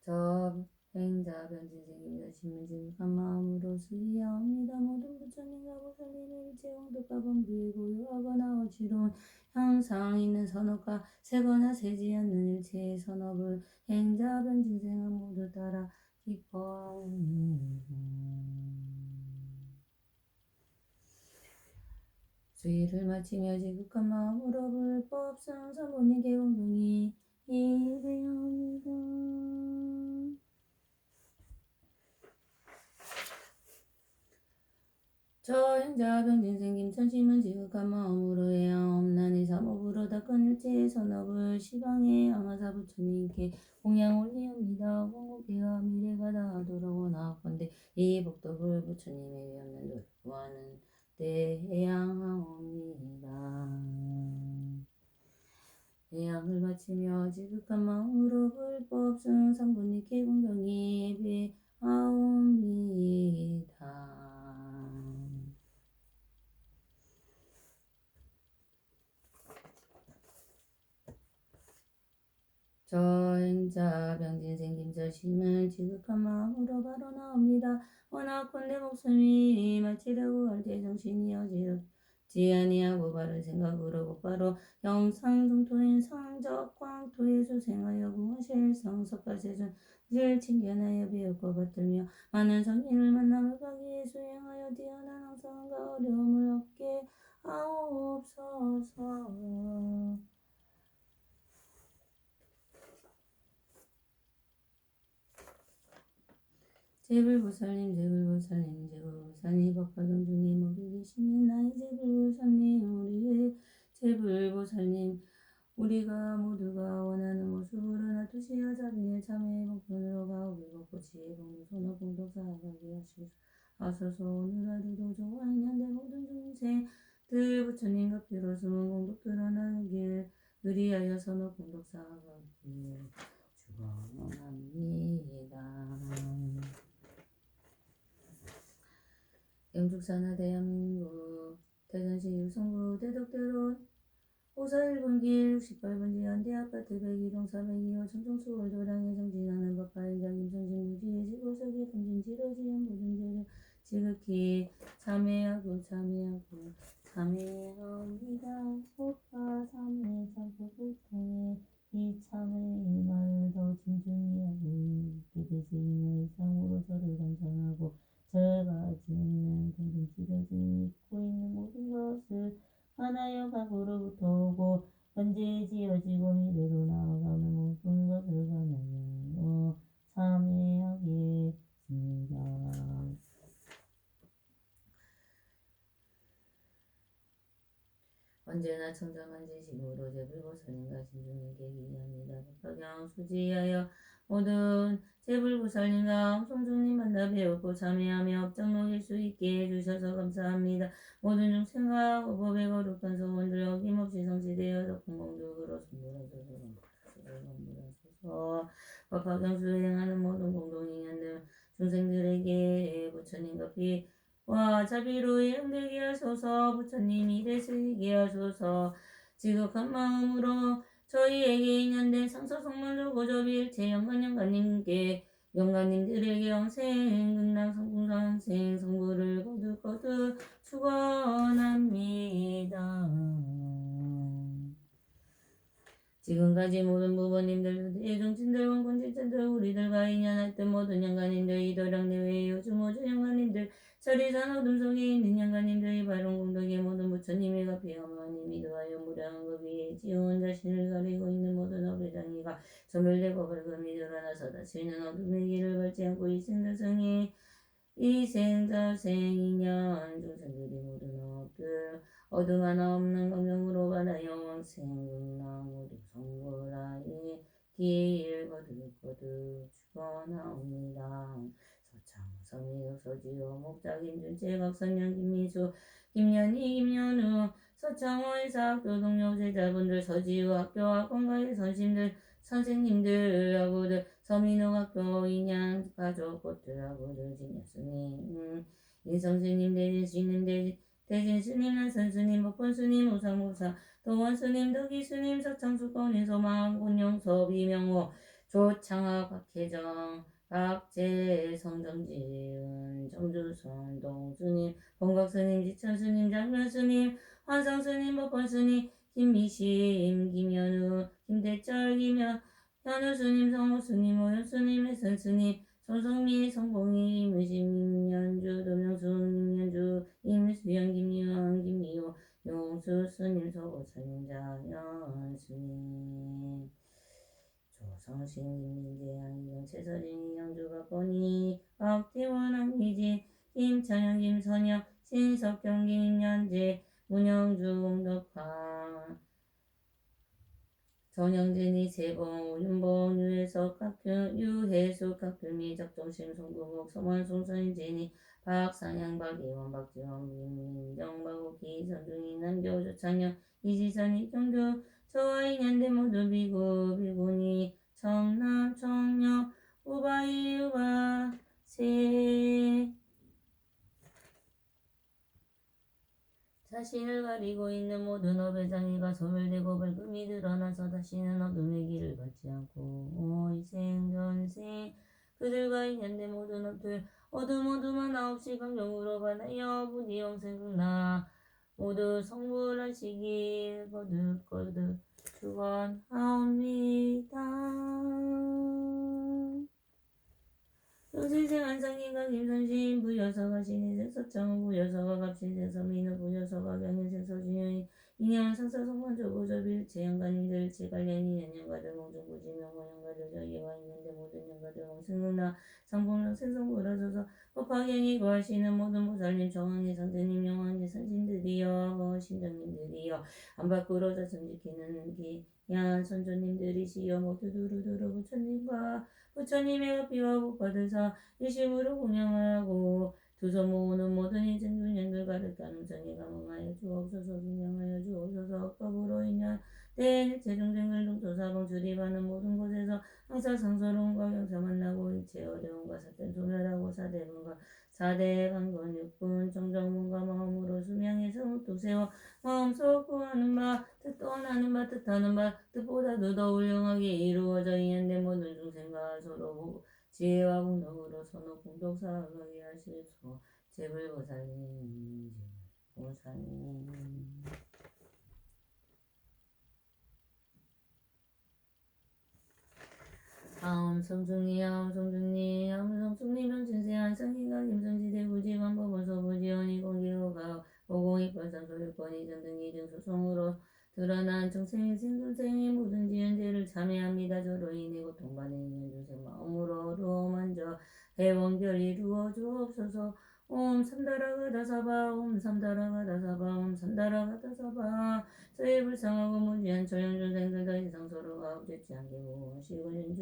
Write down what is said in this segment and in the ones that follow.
저 행자 변진생입니다. 신문지극한 마음으로 수리하옵니다. 모든 부처님과 보살님의 일체 용도가 범주에 고요하거나 어지러운 형상 있는 선업과 세거나 세지 않는 일체의 선업을 행자 변진생은 모두 따라 기뻐하옵니다. 수의를 마치며 지극한 마음으로 불법 성사본의 개운경이 이르옵니다. 저 행자 병진생 김천심은 지극한 마음으로 해야옵나니 사목으로 닦은 일체의 선업을 시방의 아마사 부처님께 공양 올리옵니다. 원국계가 미래가 다하도록 원하건대 이 복덕을 부처님의 위없는 노를 구하는 때 해양하옵니다. 해양을 마치며 지극한 마음으로 불법 승상분님께 공경이 예배하옵니다. 저 행자 병진생 김자심은 지극한 마음으로 바로 나옵니다. 원하건대 목숨이 마치려고 할 때 정신이 어지럽지 아니하고 바른 생각으로 곧바로 영상동토인 성적광토에 수생하여 구원실 성석가세존 질 칭견하여 배우고 받들며 많은 성인을 만남을 가기에 수행하여 뛰어난 항상과 어려움을 얻게 하옵소서. 제불보살님 제불보살님 제불보살님 법화경 중에 목이 계시는 나의 제불보살님 우리의 제불보살님 우리가 모두가 원하는 모습으로 나투시어 자비의 참회의 목편으로 가오길 걷고 지혜 공부 손업 공덕 사하게 하소서. 오늘 하루도 저와 인연대 모든 중생들 부처님과 피로 숨은 공덕 드러나길 의리하여 선업 공덕 사하길 축원합니다. 영축산하 대한민국 대전시 유성구 대덕대로 54일분길 68번지 현대아파트 102동 402호 청정수월 도량에 정진하는 법화인자 김성진 무지의 지고석의 금진지러지연 모든 죄를 지극히 참회합니다. 법화 삼매 참법불통에 이 참회의 말을 더 진중히 하고 있게 되시며 이상으로 저를 간청하고 저가 짓는 금진지러지 잊고 있는 모든 것을 하나여 과거로부터 오고 현재 지어지고 미래로 나아가는 모든 것을 하나여 참회하겠습니다. 언제나 청정한 지식으로 제불보살님과 신중하게 기리합니다. 법화경 수지하여 모든 제불보살님과 성중님 만나 배우고 참회하며 업장록일 수 있게 해주셔서 감사합니다. 모든 중생과 법의 거룩한 소원들 어김없이 성취되어 덕분공덕으로 선물하소서. 법화경 수행하는 모든 공동인연들 중생들에게 부처님과 와 자비로 행되게 하소서. 부처님이 되시게 하소서. 지극한 마음으로 저희에게 인연된 상서성문주 고조비일체 영관님께 영관님들에게 영생 극락 성궁상생 성부를 거듭 축원합니다. 지금까지 모든 부모님들, 대중친들, 원군지친들, 우리들과 인연할 때 모든 영관님들, 이도령 내외 요즘 모든 영관님들, 자리산 어둠 속에 있는 영관님들의 바른 공덕의 모든 부처님의 가피 어머님이 도하여 무량한 법위에 지온 자신을 가리고 있는 모든 어배장이가 소멸되고 벌금이 드러나서 다시는 어둠의 길을 밟지 않고 이생자생인연 중생들이 모든 업들 어둠 하나 없는 검정으로 받아 영생극락 모두 성불하에 길 거듭 축원하옵니다. 서창 서지호 목자 김준채 각선영 김미수 김연희 김연우 서창호 회사학교 동료 제자분들 서지우 학교 학원가의 선심들 선생님들 하고들 서민호 학교 인양 가족 꽃들 하고들 진여스님 인성스님 대진스님 대진스님 난선스님 법본스님 우상무사 도원스님 덕이스님 서창수권의 소망 곤영섭 이명호 조창하 박혜정 박재 성정지은 정주선 동스님 본각스님 지천스님 장면스님 환상스님 법헌스님 김미심 김현우 김대철 현우스님 성호스님 오현스님 혜선스님 손성미 성봉이 임의심 임연주 도명수 임연주 임수영 김유한 김미호 용수스님 서보스님 장현스님 조성신 김민재양 이영채서진 이영주박건희 박태원 황희진 김찬영 김선영 신석경 김연재 문영주 홍덕화 정영진 이세봉 윤봉 유혜석 유혜숙 각필미 작정심 송구목 서원 송선진이 박상향 박이원 박지원 민정 박옥희 전중희 남교 조창영 이지선 이경규 저와 인연대 모두 비구니 청남 청녀 우바이 우바세 자신을 가리고 있는 모든 업의 장애가 소멸되고 밝음이 드러나서 다시는 어둠의 길을 걷지 않고 이생전생 그들과 인연된 모든 업들 어둠 하나없이 감정으로 반하여 부디 영생극나 모두 성불하시길 거듭 축원하옵니다. 요실생 한상인과 김선신 부여서가 신인생 서창우 부여서가 갑신생 서민우 부여서가 경인생 서준영이 인연 상사 성원조 고조빌 재영관님들 제관련이 연연가들 몽중부지명 원연가들 저기와 있는데 모든 연가들 몽승능나 상봉령 생성불하소서 법화경이 거하시는 모든 보살님 정황의 상대님 영왕의 선신들이여 신정님들이여 안팎으로 자성 지키는 기양 선조님들이시여 모두 두루두루 부처님과 부처님의 어비와 복받으사 일심으로 공양하고 두서 모으는 모든 인생균연들 가득하는 정에 감응하여 주옵소서 분양하여 주옵소서 억법으로 인연 내 재중생을 동조사봉 주립하는 모든 곳에서 항상 상서로움과 경사 만나고 일체 어려움과 사된 소멸하고 사대문과 사대강건 육군 정정문과 마음으로 수명에서 무뚝 세워 마음속 구하는 바 뜻떠나는 바 뜻하는 바 뜻보다도 더 훌륭하게 이루어져 인연된 모든 중생과 서로 지혜와 공덕으로 선호 공덕 사하게 하시소. 제불보살님 제불보살님 아엄성중리 아엄성중리 아엄성중리 병신세 한성기가 김성지대 부지관법원서 부지원이 공기호가 오공이권상소유권이 등등이 등 소송으로 드러난 정생인 생존생의 모든 지연죄를 참회합니다. 저로 인해 고통받는 인연중생 마음으로 어루만져 해원결 이루어 주옵소서. 옴 삼다라가다사바 옴 삼다라가다사바 옴 삼다라가다사바 저희 불쌍하고 무지한 처형중생들 더 이상 서로가 없지 않게 보호하시고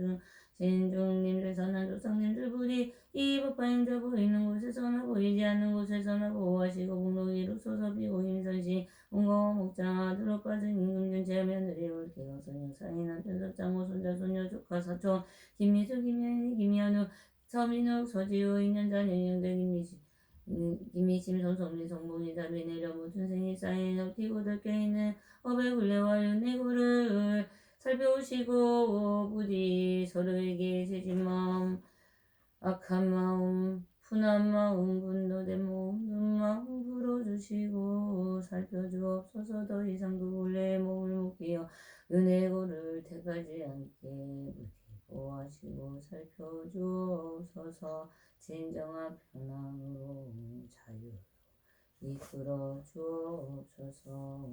신중님들 선한 조상님들 부디 이 법화행자 보이는 곳에서나 보이지 않는 곳에서나 보호하시고 복록이 이루소서. 비고 힘선신 온거와 목장 들어 빠진 임금준 제며느리 올케어 선영 사인 남편 서장호 손자 손녀 조카 사촌 김미수 김현희 김현우 서민욱 서지우 인연자 연영대 김미심 손성민 성봉이 답이 내려 모든 생이 쌓인 엎티고 껴있는 업의 굴레와 윤내고를 살펴오시고 부디 서로에게 죄진 마음 악한 마음 분한 마음 분노된 모든 마음 풀어주시고 살펴주옵소서. 더 이상 그 굴레에 몸을 묶여 은혜고를 택하지 않게 부디 보호하시고 살펴주옵소서. 진정한 편안으로 자유로 이끌어 주옵소서.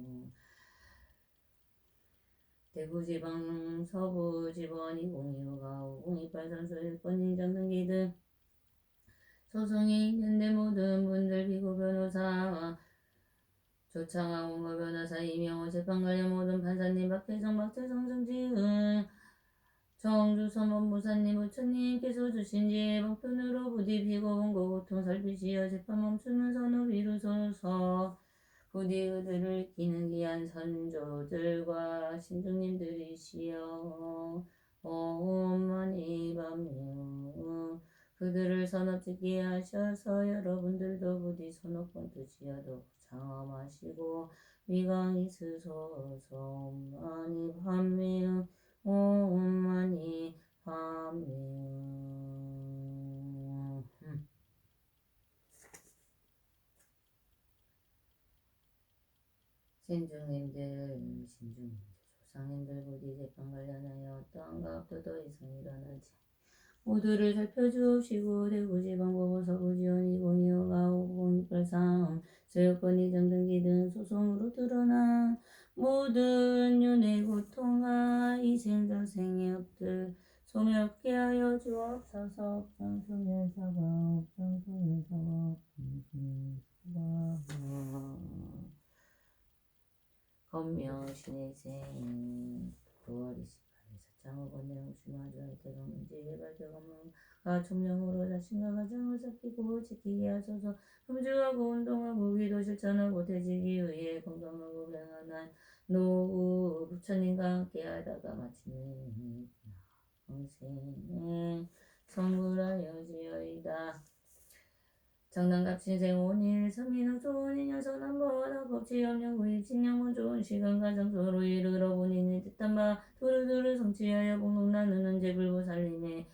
대구지방 서부지번 2025가 5028선소일권 인정등기 등 소송이 있는데 모든 분들 비고 변호사 조창하 원고 변호사 이명호 재판관련 모든 판사님 박혜정 박재성 정지은 정주선 법무사님 부처님께서 주신 지혜 복편으로 부디 비고 원고 고통 살피시어 재판 멈추는 선업 이루소서. 부디 그들을 익히는 귀한 선조들과 신중님들이시여 오만이 밤유 그들을 선업짓게 하셔서 여러분들도 부디 선업권 뜻이여도 장엄하시고 위강 있으소서. 오만이 밤유 오만이 밤유 신중님들, 조상님들 부디 재판 관련하여 어떠한 가업도 더 이상 일어나지 모두를 살펴주옵시고 대구지방법원 서구지원 2025 083 소유권 이전 등기 등 소송으로 드러난 모든 윤회 고통과 이생전생의 업들 소멸케 하여 주옵소서. 업장소멸사과 건명신의생 9월 28일 사창을 내용 심화주할 때가 문제 해발대 건명가 총령으로 자신과 가정을 살피고 지키게 하소서. 금주하고 운동하고 기도 실천하고 퇴직이 위해 건강하고 평안한 노후 부처님과 함께 하다가 마치는 평생에 성불하여지어이다. 장난갑신생 5일 3인후 좋은 인연 선한번 합법치염령 구입 신령문 좋은 시간 가정소로 이르러 본인의 뜻한 바 두루두루 성취하여 복록 나누는 제불보 살림에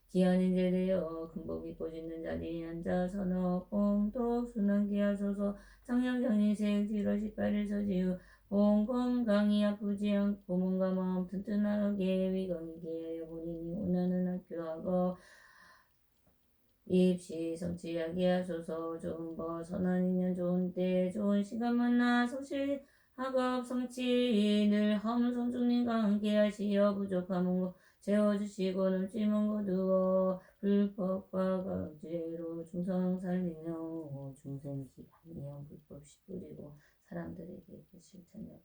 기한 인재 되어 금복이 꽂있는 자리에 앉아 선업 공덕 순환기 하소서. 장영정인생 7월 18일 서지후 본 건강이 아프지 않고 몸과 마음 튼튼하게 위건이게 하여 본인이 원하는 학교하고 입시 성취하게 하소서. 좋은 법 선한 인연 좋은 때 좋은 시간 만나 성실 학업 성취 늘 함성중님과 함께 하시어 부족함은 채워주시고 넘치는 거 두어 불법과 강제로 중성 살리며 중생기한이형 불법시 뿌리고 사람들에게 그 실천력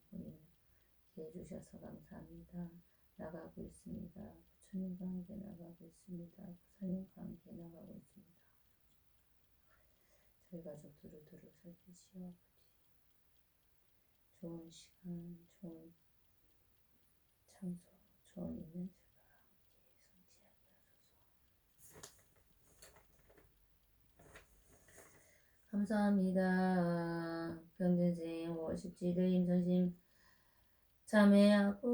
해주셔서 감사합니다. 나가고 있습니다. 부처님과 함께 나가고 있습니다. 부처님과 함께 나가고 있습니다. 저희 가족 두루두루 살피시오. 좋은 시간, 좋은 장소, 좋은 이벤트가 함께 성취하게 하소서. 감사합니다. 병진생 5월 17일 임선심 참회하게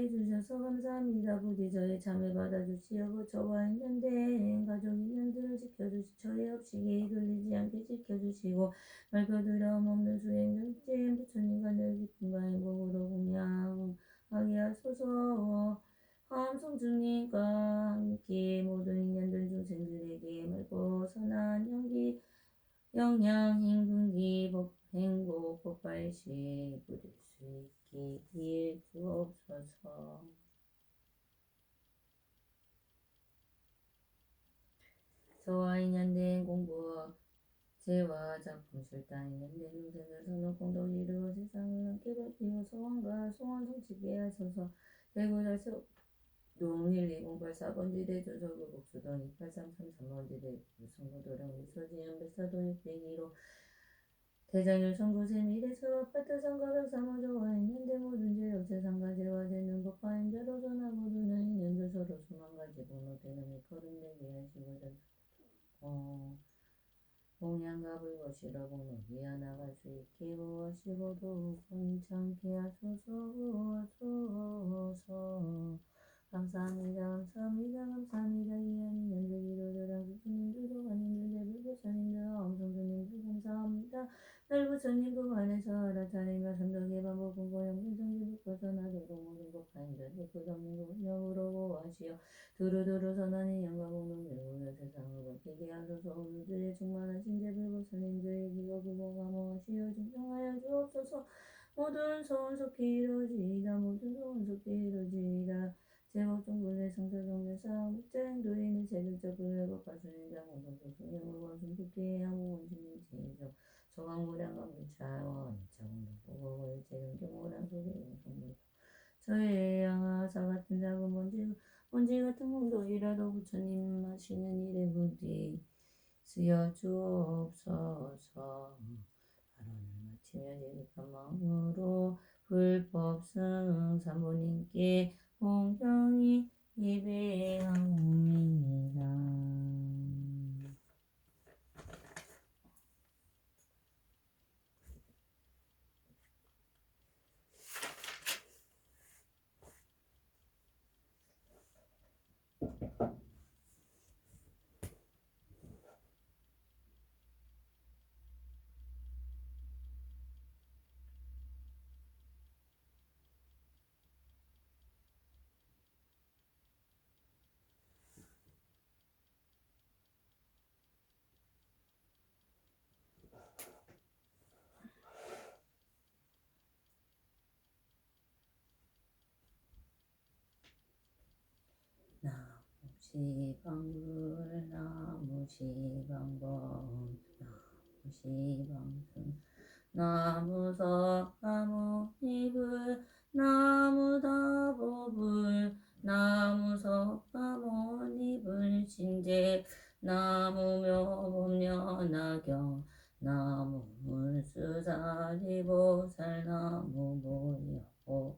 해주셔서 감사합니다. 부디 저의 참회 받아주시어 저와 인연된 가족 인연들을 지켜주시 저의 업식이 돌리지 않게 지켜주시고 말거드럼 없는 수행정진 부처님과 늘 기쁨과 행복으로 공양하게 하소서. 함성주님과 함께 모든 인연된 중생들에게 맑고 선한 연기 영양 행분기 행복 복발시 부릴 수 있게 기회 주옵소서. 저와 인연된 공부 제와 작품 실단 인연된 중생들 선호 공덕 이루어 세상을 함께 밝히고 소원과 소원 성취게 하소서. 대구달서 농일 2084번지대 조서구 복수동 28333번지대 성구도령 미서지연 백사동 601호 대장율 성구세 미래수 아파트 상가벽 사무조와 인연대 모든 죄 역세 상가제와 되는 법과 인자로 전하고 두는 인연들 서로 수만가지 번호되는 미커름되게 하시고 공양과 불것이라 공덕이 하나갈 수 있게 구하시고 더욱 번창케 하소서. 구하소서. 감사합니다. 이한 인연들 기도들 수님들 도관님들 대불보살님들 엄성주님들 감사합니다. 널부처님 도관에서 아라타님과 선덕의 반복 공고 영생성지 불거선하도록 모든 법파인들 불거성님 공력으로 고하시어 두루두루 선한 인연과 공동 들고 세상을 밝히게 하소서. 우주의 충만하신 제불보살님들의 기거 부모감호하시어 증정하여 주옵소서. 모든 소원 속히 이루어지이다. 제목종불의 성사정대사 목자행도인의 제들적 불회법 가수인장 공동소수행을 원순국기의 항공원신인 제의적 소강무량과 물차원 자공동보고의 재능경호랑 소개공성물도 저의 양하사 같은 작은 먼지 같은 공덕이라도 부처님 하시는 일에 부디 쓰여 주옵소서. 발언을 마치며 제득한 마음으로 불법승 사모님께 공경히 예배하옵니다. 시방불 나무 시방범 나무 시방승 나무석 나무이불 나무다보불 나무석 나무이불 신제 나무묘범연화경 나무문수사리보살 나무모여보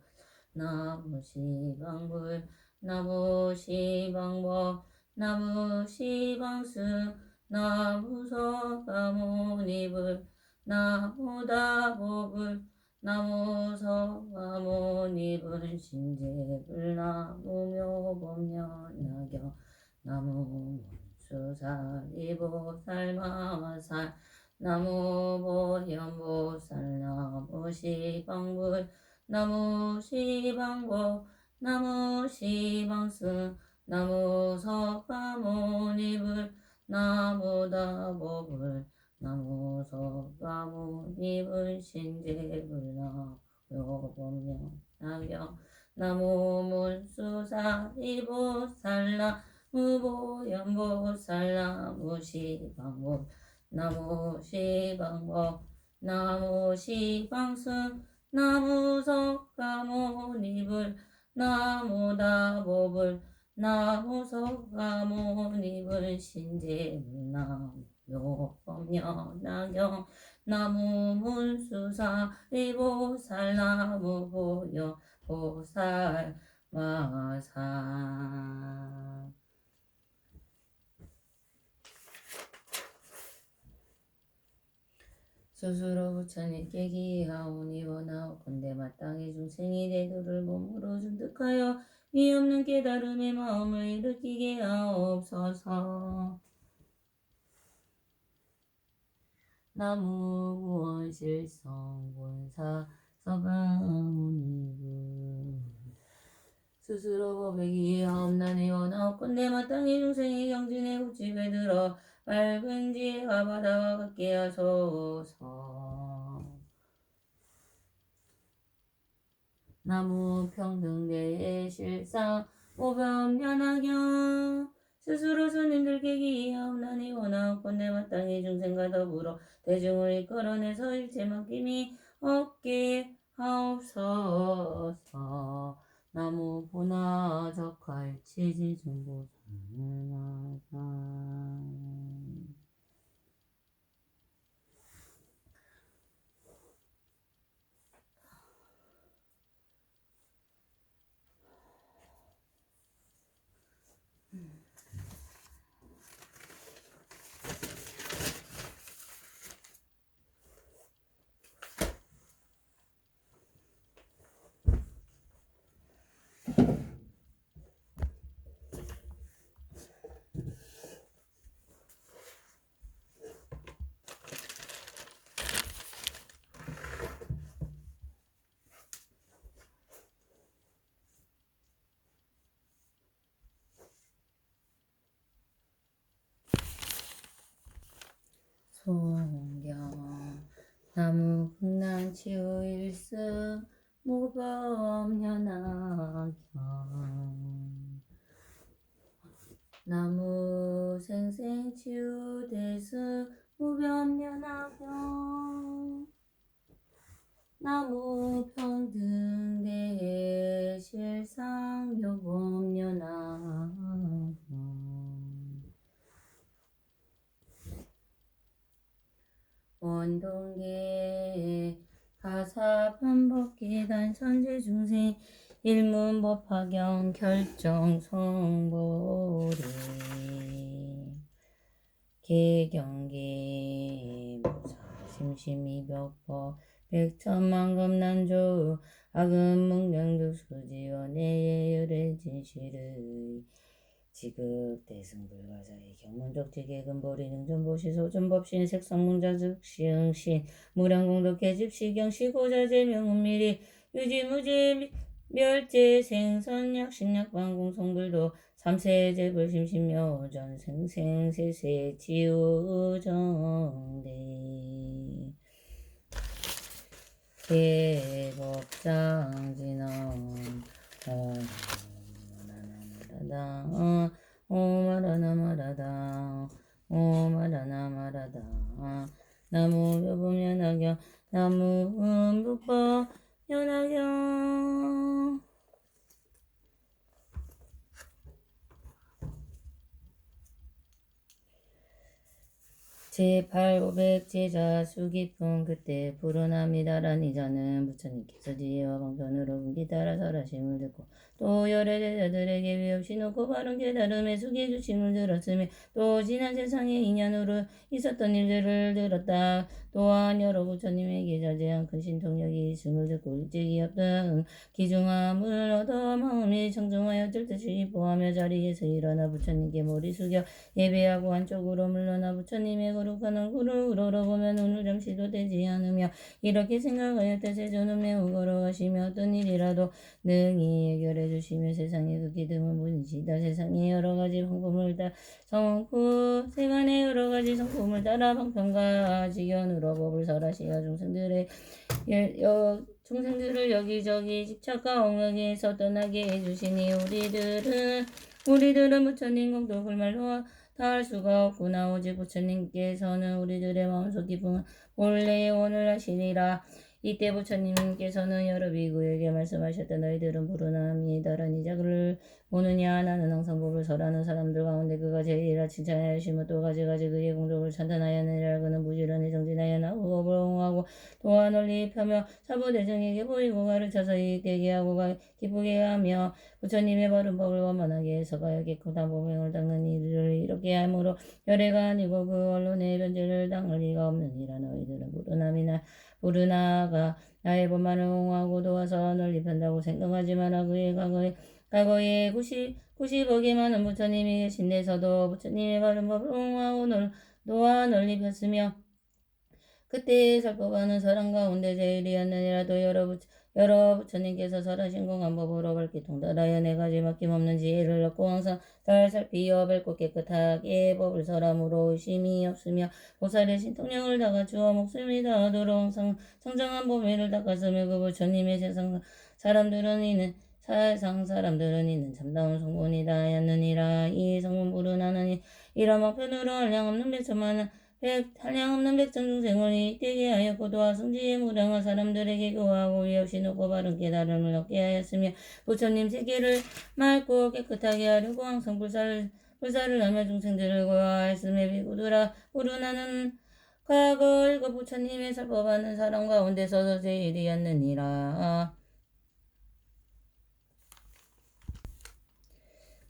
나무시방불 나무시방법 나무시방승 나무석가모니불 나무다보불 나무석가모니불 신제불 나무묘범연화경 나무문수사리보살 마살 나무보현보살 나무시방불 나무시방법 나무시방승 나무석가모니불 나무다보불 나무석가모니불 신제불 나무묘범연화경 나무문수사리보살 나무보현보살 나무시방법 나무시방법 나무시방승 나무석가모니불 나무다보불 나무석가모니불 신제불 나무묘범연화경 나무문수사리보살 나무보현보살 마살 스스로 부처님 깨기하오니 원하옵건대 마땅히 중생이 대도를 몸으로 준득하여 위없는 깨달음의 마음을 일으키게 하옵소서. 나무구원실성본사 서가모니불 스스로 법에게 하옵나니 원하옵건대 마땅히 중생이 경진의 국집에 들어 맑은 지혜와 바다와 같게 하소서. 나무 평등대의 실상 오변연화경 스스로 스님들께 기하옵나니 원하옵건대 마땅히 중생과 더불어 대중을 이끌어내서 일체 맡김이 없게 하옵소서. 나무 보나적할치지중보살마살 송경 나무 극난치유일승 무법연화경 나무 생생치유대승 무법연화경 나무 평등대의 실상 묘법연화경 원동계 가사반법계단 선제중생 일문법화경 결정성보리 개경계 무사심심이벽법 백천만금난조 악음문경득수지원의 예열의 진실의 지극대승불가사의 경문적지계근보리 능전보시소전법신 색성문자즉시응신 무량공덕계집시경시고자재 명운미리 유지무지 멸제 생선약 신약방공성불도 삼세제불 심신묘전 생생세세 지우정대 대법장진원 옴 나무 묘법 연화경 나무 묘법 연화경 제8 제자 수 깊은 그때 불어납니다라니 자는 부처님께서 지혜와 방편으로 분기 따라 설하심을 듣고 또 여러 제자들에게 위없이 놓고 바른 깨달음에 숙여 주심을 들었으며 또 지난 세상에 인연으로 있었던 일들을 들었다. 또한 여러 부처님에게 자제한 큰 신통력이 있음을 듣고 일찍이 없던 기중함을 얻어 마음이 청중하여 뜰듯이 기뻐하며 자리에서 일어나 부처님께 머리 숙여 예배하고 한쪽으로 물러나 부처님의 거룩한 얼굴을 우러러보며 눈을 잠시도 떼지 않으며 이렇게 생각하였다. 세존은 매우 거룩하시며 어떤 일이라도 능히 해결해 주시며 세상에 그 기름은 분이시다. 세상에 여러 가지 성품을 따라 성품 세간의 여러 가지 성품을 따라 방편과 지견으로 법을 설하시어 중생들을 여기저기 집착과 엉망에서 떠나게 해주시니 우리들은 부처님 공덕을 말로 다 할 수가 없구나. 오직 부처님께서는 우리들의 마음속 깊은 본래의 원을 하시니라. 이때 부처님께서는 여러 비구에게 말씀하셨다. 너희들은 불운함이다라니 자그를 보느냐. 나는 항상 법을 설하는 사람들 가운데 그가 제일이라 칭찬하시며 또 가지가지 그의 공덕을 찬탄하였느니라. 그는 부지런히 정진하여 나고 법을 옹호하고 또한 널리 펴며 사부대중에게 보이고 가르쳐서 이익되게 하고 기쁘게 하며 부처님의 바른 법을 원만하게 해석하여 깨끗한 보명을 닦는 일을 이렇게 함으로 열애가 아니고 그 언론의 변제를 당할 리가 없느니라. 너희들은 부르나가 나의 법만을 옹호하고 도와서 널리 편다고 생각하지 마라. 그의 과거에 90억이 많은 부처님이 계신 데서도 부처님의 바른 법을 옹호하고 도와 널리 폈으며 그때 설법하는 사람 가운데 제일이었느니라. 또 여러 부처님께서 설하신 공한 법으로 밝게 통달하여 네 가지 막힘없는 지혜를 얻고 항상 잘 살피어 밝고 깨끗하게 법을 설함으로 의심이 없으며 보살의 신통력을 다 갖추어 목숨이 다하도록 항상 청정한 법회를 닦았으며 그 부처님의 세상 사람들은 이는 참다운 성분이다 하였느니라. 이 성분 불운하느니 이런 방편으로 한량없는 백trăm 중생을 이익되게 하였고 도와 성지에 무량한 사람들에게 교화하고 위없이 높고 바른 깨달음을 얻게 하였으며 부처님 세계를 맑고 깨끗하게 하려고 항상 불사를 하며 중생들을 고화하였으며 비구들아 불운하는 과거 일곱 부처님의 설법하는 사람 가운데서도 제일이었느니라.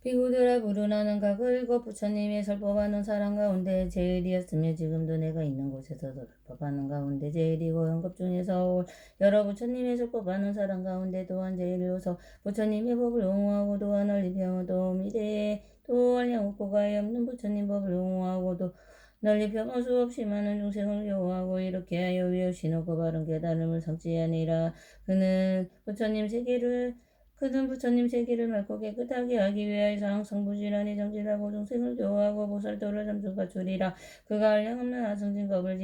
비구들아 불운하는 과거 일곱 부처님의 설법하는 사람 가운데 제일이었으며 지금도 내가 있는 곳에서도 설법하는 가운데 제일이고 연급 중에서 여러 부처님의 설법하는 사람 가운데 또한 제일이어서 부처님의 법을 옹호하고 또한 널리 펴도 미래에 또 한량 없고가 없는 부처님 법을 옹호하고도 널리 펴고 수없이 많은 중생을 교화하고 이렇게 하여 위없이 높고 바른 깨달음을 성취하니라. 그는 부처님 세계를 맑고 깨끗하게 하기 위하여서 항상 부지런히 정진하고 중생을 교화하고 보살도를 잠수 갖추리라. 그가 한량없는 아성진겁을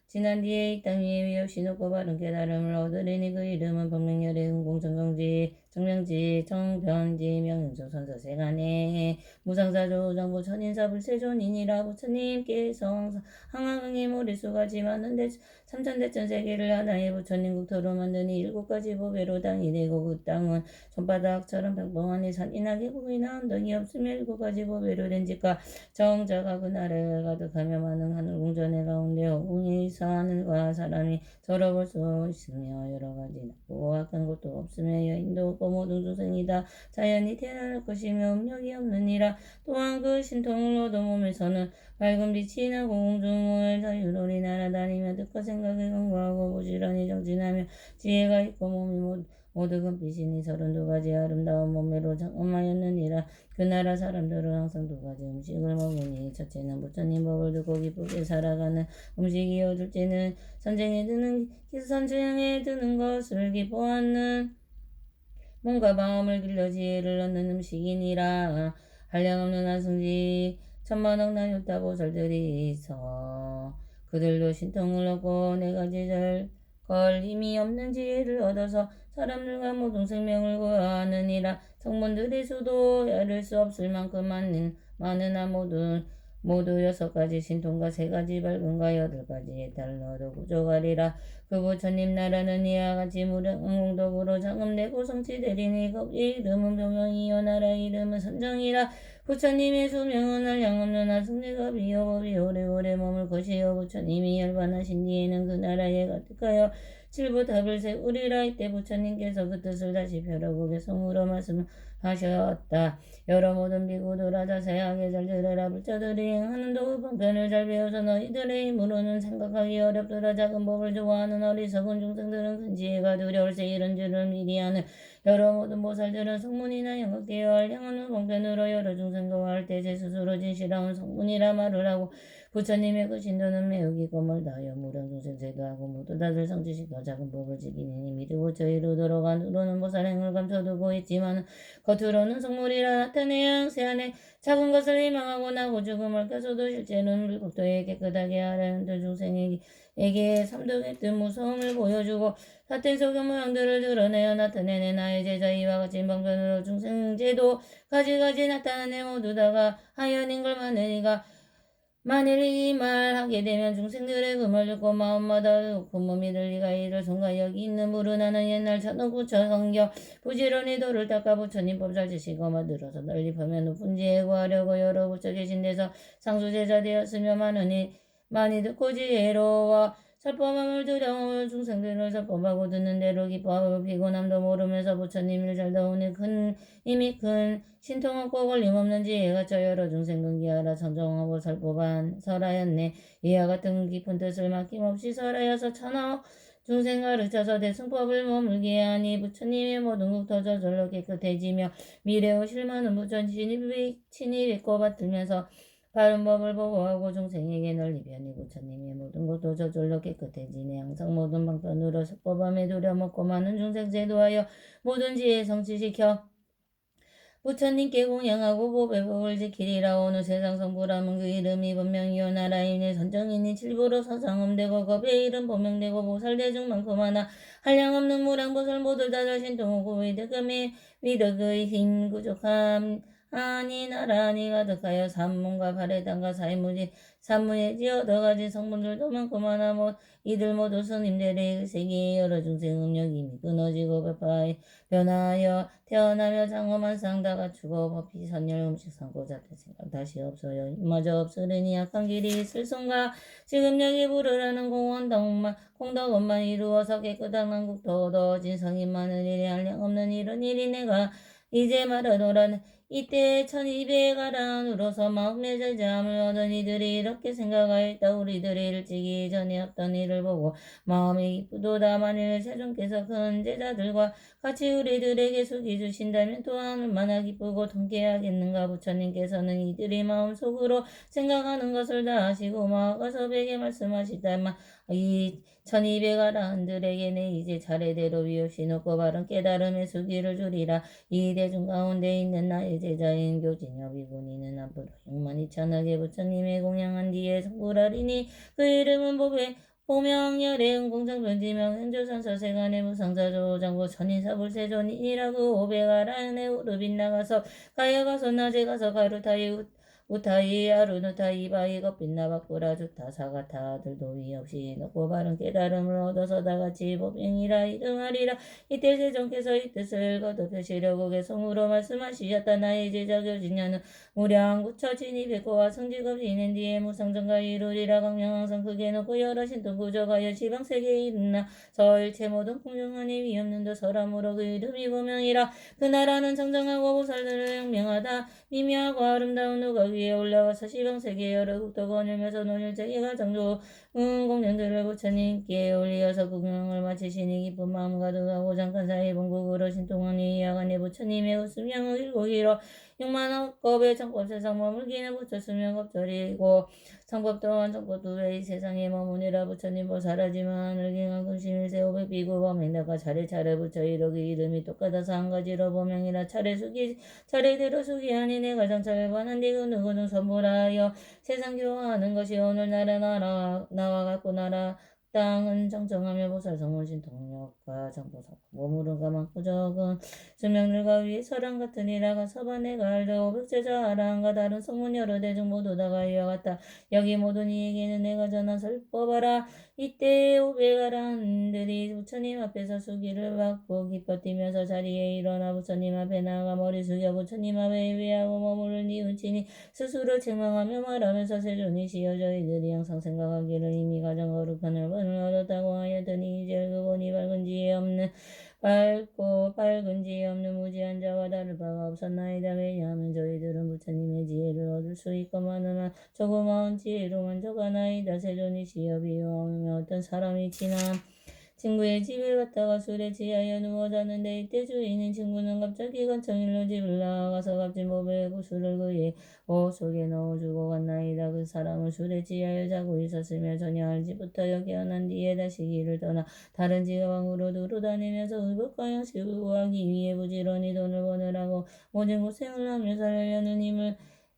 지난 뒤에 이 땅 위에 위없이 높고 바른 깨달음을 얻으리니 그 이름은 법명열의 흥공정경지 정명지 정변지 명영조 선서세간에 무상사조 정부 천인사 불세존이니라. 부처님께서 항항의 머릿수가지 많은데 삼천대천 세계를 하나의 부처님 국토로 만드니 7가지 법외로 땅이 되고 그 땅은 손바닥처럼 평범하니 산이나 계곡이나 언덕이 없으며 7가지 법외로 된 집과 정자가 그 나라에 가득하며 많은 하늘 궁전의 가운데 허공에서 하늘과 사람이 걸어볼 수 있으며 여러 가지 낮고 악한 것도 없으며 여인도 없고 모든 중생이다 자연히 태어날 것이며 음력이 없느니라. 또한 그 신통을 얻어 몸에서는 밝은 빛이 나고 공중을 자유로이 날아다니며 뜻과 생각에 간구하고 부지런히 정진하며 지혜가 있고 몸이 모두 금빛이니 32가지 아름다운 몸매로 장엄하였느니라. 그 나라 사람들은 항상 2가지 음식을 먹으니 첫째는 부처님 법을 듣고 기쁘게 살아가는 음식이요 둘째는 선정에 드는 것을 기뻐하는 몸과 마음을 길러 지혜를 얻는 음식이니라. 한량없는 아승지 천만억 나ют다 보살들이 있어 그들도 신통을 얻고 4가지 걸림이 없는 지혜를 얻어서 사람들과 모든 생명을 구하느니라. 성문들의 수도 헤아릴 수 없을 만큼 많으나 모두 6가지 신통과 3가지 밝음과 8가지의 달러도 부족하리라. 그 부처님 나라는 이와 같이 무량공덕으로 장엄되고 성취되리니 거기 이름은 병명이요 나라 이름은 선정이라. 부처님의 수명은 한량없는 하승대가 비여법이 오래오래 머물 것이요 부처님이 열반하신 뒤에는 그 나라에 가득하여 칠부탑을 세우리라. 이때 부처님께서 그 뜻을 다시 벼라국의 성으로 말씀하셨다. 여러 모든 비구들아 자세하게 잘 들으라. 불자들이 행하는 도의 방편을 잘 배워서 너희들의 힘으로는 생각하기 어렵더라. 작은 법을 좋아하는 어리석은 중생들은 큰 지혜가 두려울세 이런 줄을 미리 아는 여러 모든 보살들은 성문이나 영악되어 알량하는 방편으로 여러 중생과 할 때 제 스스로 진실하는 성문이라 말을 하고 부처님의 그 신도는 매우 깊고 멀다하여 무량 중생 제도하고 모두 다들 성지시켜 작은 법을 지키니 믿고 저희로 들어간 후로는 보살행을 감춰두고 있지만 겉으로는 성물이라 나타내야 항세 안에 작은 것을 희망하고 나고 죽음을 껴서도 실제는 물국도에 깨끗하게 하려는 중생에게 삼독의 뜻 무서움을 보여주고 사태 속의 모양들을 드러내어 나타내네. 나의 제자 이와 같이 방편으로 중생제도 가지가지 나타나네. 모두 다가 하연인 걸 만일 이 말하게 되면 중생들의 금을 듣고 마음마다 굿몸이 들리가 이를 손과 여기 있는 물은 나는 옛날 천억부처 성경 부지런히 돌을 닦아 부처님 법잘 지시고 만들어서 널리 펴면 높은 지혜 구하려고 여러 부처 계신 데서 상수제자 되었으며 많이 듣고 지혜로워 설법함을 두려워 중생들을 설법하고 듣는 대로 기뻐하고 피곤함도 모르면서 부처님을 잘 더우니 이미 큰 신통 없고 걸림없는 지혜가 저 여러 중생 근기하라 청정하고 설법한 설하였네. 이와 같은 깊은 뜻을 막힘없이 설하여서 천하억 중생 가르쳐서 대승법을 머물게 하니 부처님의 모든 국토 저절로 깨끗해지며 미래오 실만은 부처 친입있고 받들면서 바른 법을 보고하고 중생에게 널리 변히 부처님의 모든 것도 저절로 깨끗해지네. 항상 모든 방편으로 설법함에 두려먹고 많은 중생 제도하여 모든 지혜 성취시켜 부처님께 공양하고 보배법을 지키리라. 오늘 세상 성부라면 그 이름이 본명이요 나라이니 선정이니 칠부로 서상음되고 겁의 이름 본명되고 보살대중 많고 많아 한량없는 무량보살 모두 다들 신통하고 위덕의 힘 부족함 아니 나라니 가득하여 산문과 바래당과 사이무지 산무예지 얻어가진 성분들도 많고 많아 이들 모두 스님들의 세계의 여러 중생 음력이 끊어지고 변하여 태어나며 장엄한 상 다 갖추고 법히 선열 음식 삼고 잡된 생각 다시 없어요. 이마저 없으려니 약한 길이 있을 성가 지금 여기 부르라는 공덕원만 이루어서 깨끗한 한국도 얻어진 성인 많은 일이 한량없는 이런 일이 내가 이제 말하노라. 이때 1200아란으로서 마음의 제자함을 얻은 이들이 이렇게 생각하였다. 우리들이 일찍이 전에 없던 일을 보고 마음이 기쁘도다. 만일 세존께서 큰 제자들과 같이 우리들에게 속이 주신다면 또한 얼마나 기쁘고 통쾌하겠는가. 부처님께서는 이들이 마음속으로 생각하는 것을 다 아시고 마가섭에게 말씀하시다만 이 1200아라한들에게 내 이제 차례대로 위없이 높고 바른 깨달음의 수기를 주리라. 이 대중 가운데 있는 나의 제자인 교진여 비구니는 앞으로 62,000억의 부처님의 공양한 뒤에 성불하리니 그 이름은 보명열의 공장변지명 행조산서세간의 무상사조장고 천인사불세존이라고 500아라한의 우르 빗나가서 가여가서 낮에 가서 가루타이 우타이 아루누타이 바이거 빛나바꾸라 주타 사가타 들도 위없이 높고 바른 깨달음을 얻어서 다같이 법행이라 이등하리라. 이때 세존께서 이 뜻을 거듭하시려고 개성으로 말씀하시었다. 나의 제자 교진녀는 무량 구처 진입했고와 성직업 지낸 뒤에 무상정가 이루리라. 강명항상 크게 놓고 여러 신통 구조가여 지방세계에 이르나 서일체 모든 풍성하니 위없는 도 설함으로 그 이름이 보명이라. 그 나라는 정정하고 보살들을 영명하다. 미묘하고 아름다운 누가 위에 올라와서 시방세계 여러 국도 거닐면서 논일제기가 정조 공양들을 부처님께 올리어서 구경을 마치시니 기쁜 마음 가득하고 잠깐 사이 본국으로 신통하니 야간에 부처님의 웃음향을 일고기로 6만억겁의 창법 세상 머물기는 부처 수명겁절이고 창법 또한 창법 두 배의 세상에 머무니라. 부처님 보살하지만 하늘경한 근심일세 500비구 범행다가 차례차례 부처 이르기 이름이 똑같아서 한 가지로 범행이라. 차례대로 수기하니 내가 장차를 반한디 그 누구는 선물하여 세상 교화하는 것이 오늘날의 나와 같고 나라 땅은 정정하며 보살성문신 통력과 정보사고 몸으로 가만고적은 수명들과 위에 서랑 같으니라가 서반내가 알되 오백제자 아라한과 다른 성문 여러 대중 모두 다가 이와 같다. 여기 모든 이에게는 내가 전하 설법하라. 이때 오백아라한들이 부처님 앞에서 수기를 받고 기뻐 뛰면서 자리에 일어나 부처님 앞에 나아가 머리 숙여 부처님 앞에 예배하고 머무를 뉘우치니 스스로 책망하며 말하면서 세존이시여 저희들이 항상 생각하기를 이미 가장 거룩한 얼반을 얻었다고 하였더니 이제 그분이 밝은 지혜 없는 무지한 자와 다를 바가 없었나이다. 왜냐하면 저희들은 부처님의 지혜를 얻을 수 있건만은 조그마한 지혜로 만족하나이다. 세존이시여 비유하며 어떤 사람이 지나 친구의 집에 갔다가 술에 취하여 누워 자는데 이때 주인인 친구는 갑자기 간청일로 집을 나가서 값진 보배 구슬을 그의 옷 속에 넣어주고 갔나이다. 그 사람은 술에 취하여 자고 있었으며 전혀 알지부터 깨어난 뒤에 다시 길을 떠나 다른 지방으로 두루다니면서 의복과 양식을 구하기 위해 부지런히 돈을 버느라고 모든 고생을 하며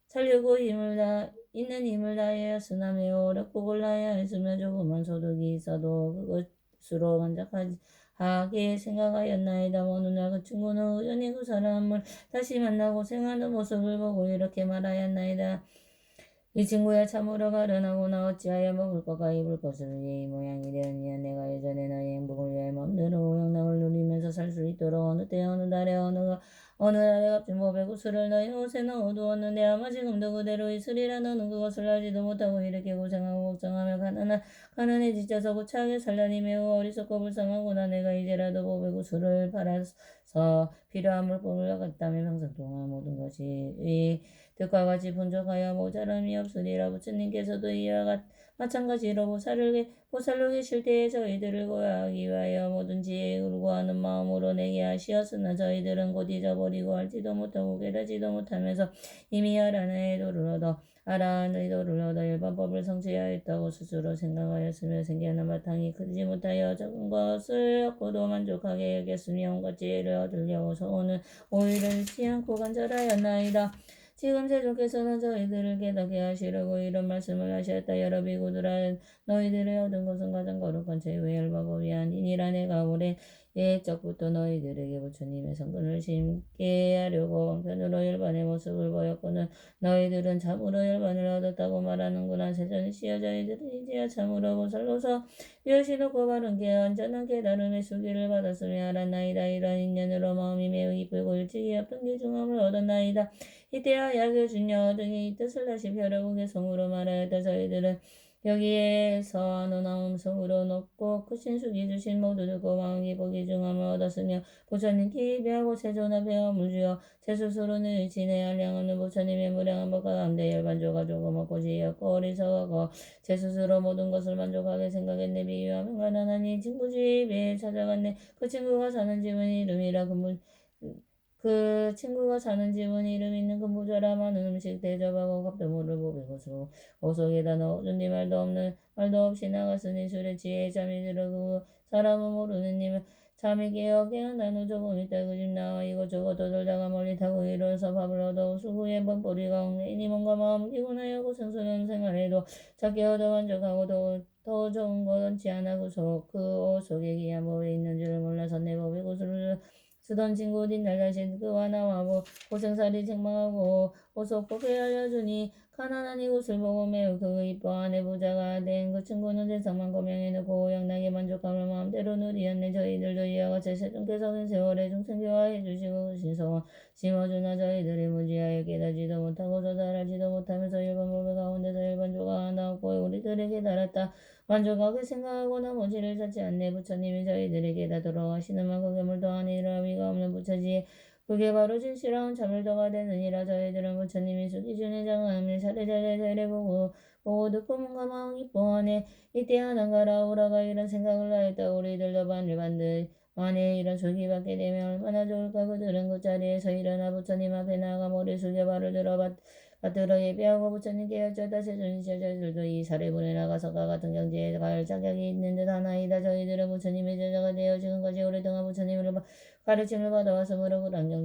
살려고 있는 힘을 다하였으나 매우 어렵고 곤란하여 했으며 조그만 소득이 있어도 그것으로 만족하게 생각하였나이다. 어느 날 그 친구는 우연히 그 사람을 다시 만나고 생하는 모습을 보고 이렇게 말하였나이다. 이 친구야 참으로 가련하구나. 어찌하여 먹을 것과 입을 것을 위해 이 모양이 되었냐. 내가 예전에 너의 행복을 위하여 마음대로 오양락을 누리면서 살 수 있도록 어느 때 어느 달에 어느 날에 값진 보배구슬을 너의 옷에 넣어두었는데 아마 지금도 그대로 있으리라. 너는 그것을 알지도 못하고 이렇게 고생하고 걱정하며 가난에 지쳐서 구차하게 살라니 매우 어리석고 불쌍하구나. 내가 이제라도 보배구슬을 팔아서 필요한 물품을 갖다면 평생 동안 모든 것이 득과 같이 분족하여 모자람이 없으리라. 부처님께서도 이와 마찬가지로 보살로 계실 때에 저희들을 구하기 위하여 모든 지혜를 구하는 마음으로 내게 하시었으나 저희들은 곧 잊어버리고 알지도 못하고 깨닫지도 못하면서 이미 아라한의 도를 얻어 일반법을 성취하였다고 스스로 생각하였으며 생겨난 바탕이 크지 못하여 적은 것을 얻고도 만족하게 여겼으며 온갖 지혜를 얻으려고 소원은 오히려 잃지 않고 간절하였나이다. 지금 세존께서는 저희들을 깨닫게 하시려고 이런 말씀을 하셨다. 여러 비구들아 너희들의 얻은 것은 가장 거룩한 최후의 열반법이 아니니라. 내가 오랜 옛적부터 너희들에게 부처님의 성근을 심게 하려고 왕편으로 열반의 모습을 보였거늘 너희들은 참으로 열반을 얻었다고 말하는구나. 세존이시여 저희들은 이제야 참으로 보살로서 여시놓고 바른게 완전한 깨달음의 수기를 받았으며 알았나이다. 이런 인연으로 마음이 매우 기쁘고 일찍이 없던 기중함을 얻었나이다. 이때야 야교준여 등이 이 뜻을 다시 벼려보게 성으로 말하였다. 저희들은 여기에서 너나옴 성으로 높고 크신 수기 주신 모두 듣고 마음이 보기 중함을 얻었으며 부처님께 예배하고 세존 앞에 허물 주어 제 스스로는 진의 한량없는 부처님의 무량한 법과 가운데 열반조가 조금 없고 지혜없고 어리석어 제 스스로 모든 것을 만족하게 생각했네. 비유하면 가난하니 친구 집에 찾아갔네. 그 친구가 사는 집은 이름 있는 근무자라. 많은 음식 대접하고 값도 모를 보배고서 오속에다 넣어준 말도 없이 나갔으니 술에 취해 잠이 들어 그 사람은 모르는 님을 잠이 깨어난 후 조금 있다 그 집 나와 이것저것 떠돌다가 멀리 타고 일어서 밥을 얻어 수구에 번보리가 엉내니 뭔가 마음 피곤하여 고생스러운 생활에도 작게 얻어 만족하고 더 좋은 것 얻지 않아 그 속에 귀한 법에 있는 줄을 몰라서 내 법의 구슬을 쓰던 친구 뒷날 다시 그와 나와 고생살이 책망하고 오속법에 알려주니 가난한 이곳을 보고 매우 그 이뻐하네. 부자가 된 그 친구는 세상만 고명해놓고 오양나게 만족함을 마음대로 누리었네. 저희들도 이와 같이 세존께서 긴 세월에 중생교화해 주시고 신성원 심어주나 저희들이 무지하여 깨닫지도 못하고 조달하지도 못하면서 일반법의 가운데서 일반조가 나왔고 우리들에게 깨달았다. 만족하게 생각하고 나머지를 찾지 않네. 부처님이 저희들에게 다 돌아가시는 만큼 괴물도 아니라 위가 없는 부처지에 그게 바로 진실한 참을도가 되느니라. 저희들은 부처님이 수기준의 장엄을 차례차례 보고 듣고 뭔가 마음이 기뻐하네. 이때 하나가라 오라가 이런 생각을 하였다. 우리들도 만에 이런 수기 받게 되면 얼마나 좋을까. 그들은 그 자리에서 일어나 부처님 앞에 나아가 머리 숙여 발을 받들어 예배하고 부처님께 여쭈었다. 세존이시여 저희들도 이 사례문에 나가서 가 같은 경지에 갈 자격이 있는 듯 하나이다. 저희들은 부처님의 제자가 되어 지금까지 오랫동안 부처님을 가르침을 받아와서 무릎을 안경